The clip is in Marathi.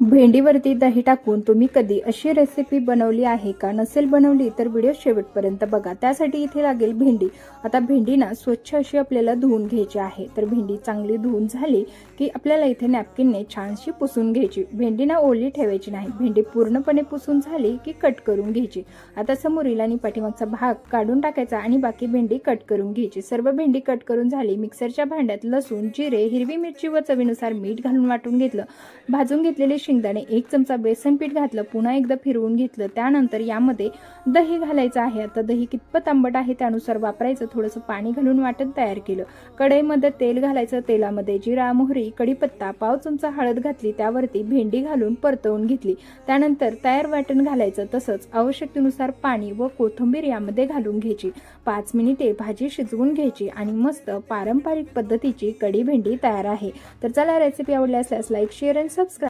भेंडीवरती दही टाकून तुम्ही कधी अशी रेसिपी बनवली आहे का? नसेल बनवली तर व्हिडिओ शेवटपर्यंत बघा। त्यासाठी इथे लागेल भेंडी। आता भेंडी ना स्वच्छ अशी आपल्याला धुवून घ्यायची आहे। तर भेंडी चांगली धुवून झाली की आपल्याला इथे नॅपकिनने छानशी पुसून घ्यायची। भेंडी ना ओली ठेवायची नाही। भेंडी पूर्णपणे पुसून झाली की कट करून घ्यायची। आता समोरील आणि पाठीमागचा भाग काढून टाकायचा आणि बाकी भेंडी कट करून घ्यायची। सर्व भेंडी कट करून झाली। मिक्सरच्या भांड्यात लसूण, जिरे, हिरवी मिरची व चवीनुसार मीठ घालून वाटून घेतलं। भाजून घेतलेले शेंगदाणे, 1 चमचा बेसन पीठ घातलं, पुन्हा एकदा फिरवून घेतलं। त्यानंतर यामध्ये दही घालायचं आहे। आता दही कितपत आंबट आहे त्यानुसार वापरायचं। थोडंसं पाणी घालून वाटण तयार केलं। कढईमध्ये तेल घालायचं। तेलामध्ये जिरा, मोहरी, कढीपत्ता, पाव चमचा हळद घातली। त्यावरती भेंडी घालून परतवून घेतली। त्यानंतर तयार वाटण घालायचं। तसंच आवश्यकतेनुसार पाणी व कोथिंबीर यामध्ये घालून घ्यायची। 5 मिनिटे भाजी शिजवून घ्यायची आणि मस्त पारंपरिक पद्धतीची कढी भेंडी तयार आहे। तर चला, रेसिपी आवडली असल्यास लाईक, शेअर आणि सबस्क्राईब